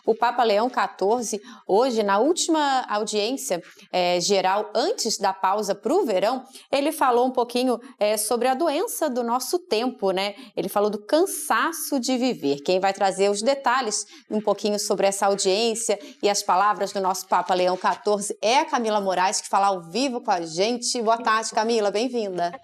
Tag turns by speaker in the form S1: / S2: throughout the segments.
S1: O Papa Leão XIV, hoje, na última audiência geral, antes da pausa para o verão, ele falou um pouquinho sobre a doença do nosso tempo, né? Ele falou do cansaço de viver. Quem vai trazer os detalhes um pouquinho sobre essa audiência e as palavras do nosso Papa Leão XIV é a Camila Moraes, que fala ao vivo com a gente. Boa tarde, Camila, bem-vinda.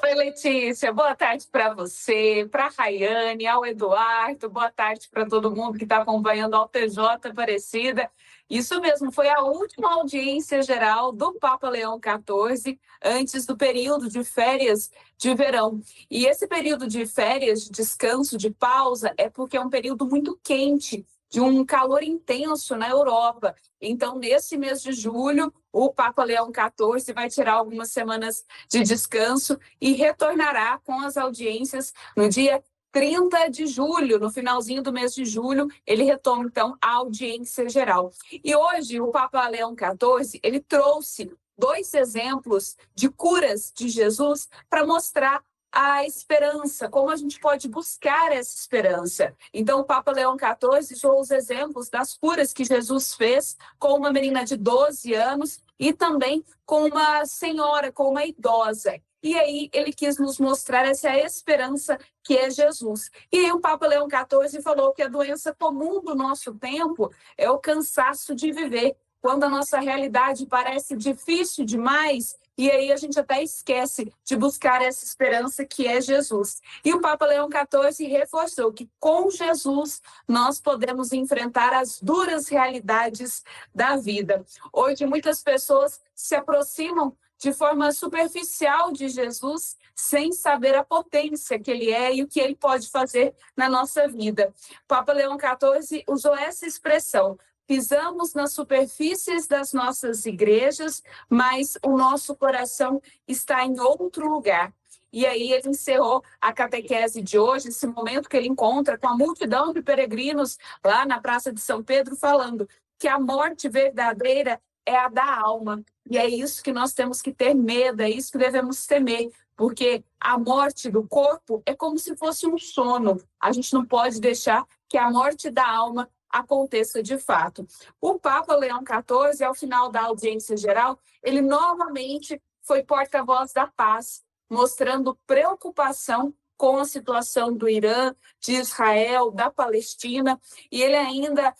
S2: Oi, Letícia, boa tarde para você, para a Rayane, ao Eduardo, boa tarde para todo mundo que está acompanhando ao TJ Aparecida. Isso mesmo, foi a última audiência geral do Papa Leão XIV, antes do período de férias de verão. E esse período de férias, de descanso, de pausa, é porque é um período muito quente, de um calor intenso na Europa. Então, nesse mês de julho, o Papa Leão XIV vai tirar algumas semanas de descanso e retornará com as audiências no dia 30 de julho, no finalzinho do mês de julho, ele retoma, então, a audiência geral. E hoje, o Papa Leão XIV, ele trouxe 2 exemplos de curas de Jesus para mostrar a esperança, como a gente pode buscar essa esperança. Então, o Papa Leão XIV usou os exemplos das curas que Jesus fez com uma menina de 12 anos e também com uma senhora, com uma idosa. E aí ele quis nos mostrar essa esperança que é Jesus. E aí o Papa Leão XIV falou que a doença comum do nosso tempo é o cansaço de viver. Quando a nossa realidade parece difícil demais, e aí a gente até esquece de buscar essa esperança que é Jesus. E o Papa Leão XIV reforçou que com Jesus nós podemos enfrentar as duras realidades da vida. Hoje muitas pessoas se aproximam de forma superficial de Jesus, sem saber a potência que ele é e o que ele pode fazer na nossa vida. O Papa Leão XIV usou essa expressão: pisamos nas superfícies das nossas igrejas, mas o nosso coração está em outro lugar. E aí ele encerrou a catequese de hoje, esse momento que ele encontra com a multidão de peregrinos lá na Praça de São Pedro, falando que a morte verdadeira é a da alma. E é isso que nós temos que ter medo, é isso que devemos temer, porque a morte do corpo é como se fosse um sono. A gente não pode deixar que a morte da alma aconteça de fato. O Papa Leão XIV, ao final da audiência geral, ele novamente foi porta-voz da paz, mostrando preocupação com a situação do Irã, de Israel, da Palestina, e ele ainda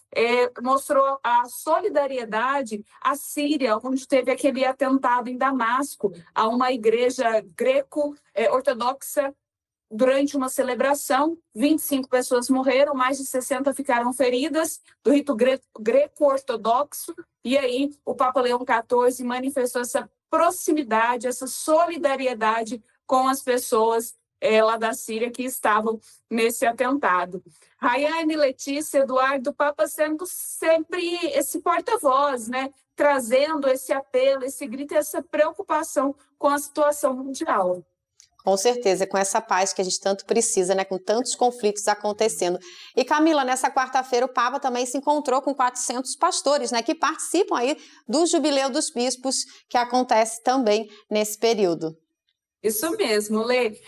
S2: mostrou a solidariedade à Síria, onde teve aquele atentado em Damasco, a uma igreja greco-ortodoxa. Durante uma celebração, 25 pessoas morreram, mais de 60 ficaram feridas do rito greco-ortodoxo. E aí o Papa Leão XIV manifestou essa proximidade, essa solidariedade com as pessoas lá da Síria que estavam nesse atentado. Rayane, Letícia, Eduardo, o Papa sendo sempre esse porta-voz, né? Trazendo esse apelo, esse grito, essa preocupação com a situação mundial.
S1: Com certeza, com essa paz que a gente tanto precisa, né, com tantos conflitos acontecendo. E Camila, nessa quarta-feira o Papa também se encontrou com 400 pastores, né, que participam aí do Jubileu dos Bispos, que acontece também nesse período.
S2: Isso mesmo, Lê.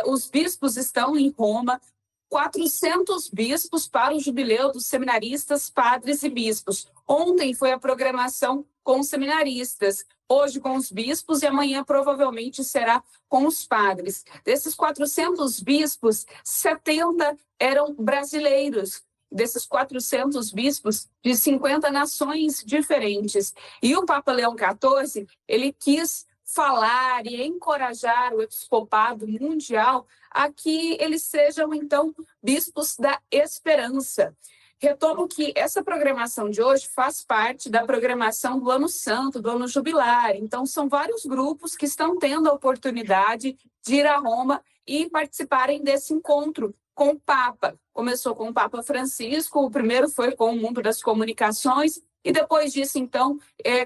S2: Os bispos estão em Roma, 400 bispos para o Jubileu dos Seminaristas, Padres e Bispos. Ontem foi a programação com os seminaristas, hoje com os bispos e amanhã provavelmente será com os padres. Desses 400 bispos, 70 eram brasileiros. Desses 400 bispos de 50 nações diferentes. E o Papa Leão XIV, ele quis falar e encorajar o episcopado mundial a que eles sejam, então, bispos da esperança. Retomo que essa programação de hoje faz parte da programação do Ano Santo, do Ano Jubilar. Então, são vários grupos que estão tendo a oportunidade de ir a Roma e participarem desse encontro com o Papa. Começou com o Papa Francisco, o primeiro foi com o mundo das comunicações, e depois disso, então,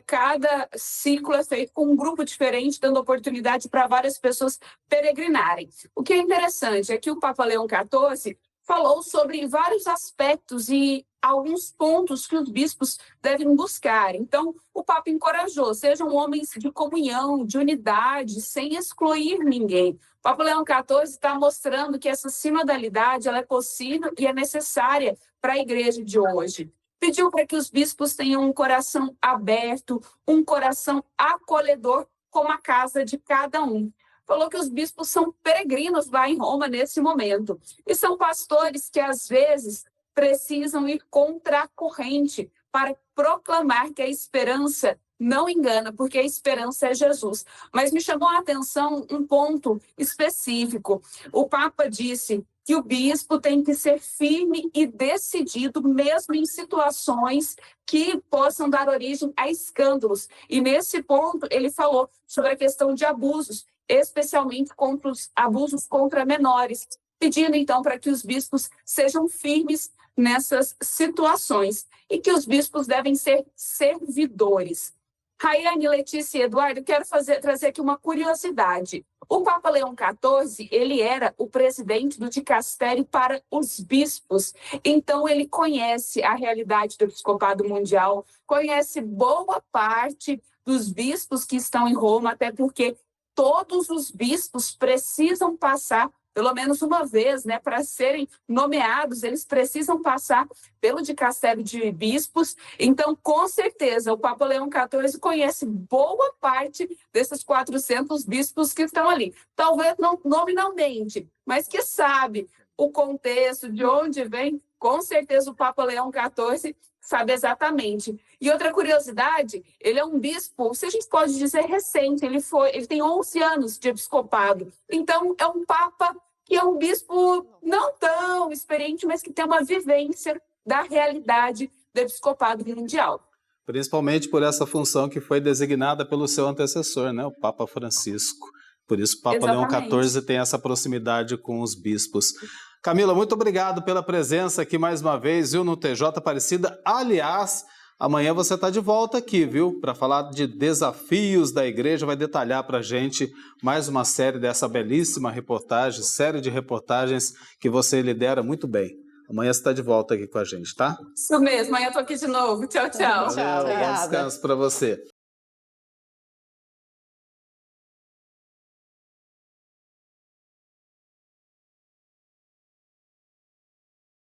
S2: cada ciclo é feito com um grupo diferente, dando oportunidade para várias pessoas peregrinarem. O que é interessante é que o Papa Leão XIV falou sobre vários aspectos e alguns pontos que os bispos devem buscar. Então, o Papa encorajou, sejam homens de comunhão, de unidade, sem excluir ninguém. Papa Leão XIV está mostrando que essa sinodalidade ela é possível e é necessária para a igreja de hoje. Pediu para que os bispos tenham um coração aberto, um coração acolhedor, como a casa de cada um. Falou que os bispos são peregrinos lá em Roma nesse momento. E são pastores que, às vezes, precisam ir contra a corrente para proclamar que a esperança não engana, porque a esperança é Jesus. Mas me chamou a atenção um ponto específico. O Papa disse que o bispo tem que ser firme e decidido, mesmo em situações que possam dar origem a escândalos. E nesse ponto, ele falou sobre a questão de abusos, especialmente contra os abusos contra menores, pedindo, então, para que os bispos sejam firmes nessas situações e que os bispos devem ser servidores. Raiane, Letícia e Eduardo, quero trazer aqui uma curiosidade. O Papa Leão XIV, ele era o presidente do dicastério para os bispos. Então, ele conhece a realidade do episcopado mundial, conhece boa parte dos bispos que estão em Roma, até porque todos os bispos precisam passar pelo menos uma vez, né, para serem nomeados, eles precisam passar pelo dicastério de bispos. Então, com certeza, o Papa Leão XIV conhece boa parte desses 400 bispos que estão ali. Talvez não nominalmente, mas que sabe o contexto, de onde vem, com certeza o Papa Leão XIV sabe exatamente. E outra curiosidade, ele é um bispo, se a gente pode dizer recente, ele tem 11 anos de episcopado. Então, é um papa que é um bispo não tão experiente, mas que tem uma vivência da realidade do episcopado mundial.
S3: Principalmente por essa função que foi designada pelo seu antecessor, né, o Papa Francisco. Por isso o Papa Leão XIV tem essa proximidade com os bispos. Camila, muito obrigado pela presença aqui mais uma vez, viu, no TJ Aparecida. Aliás, amanhã você está de volta aqui, viu, para falar de desafios da igreja, vai detalhar para a gente mais uma série dessa belíssima reportagem, série de reportagens que você lidera muito bem. Amanhã você está de volta aqui com a gente, tá?
S2: Isso mesmo, amanhã eu estou aqui de novo. Tchau, tchau.
S3: Valeu, bom descanso para você.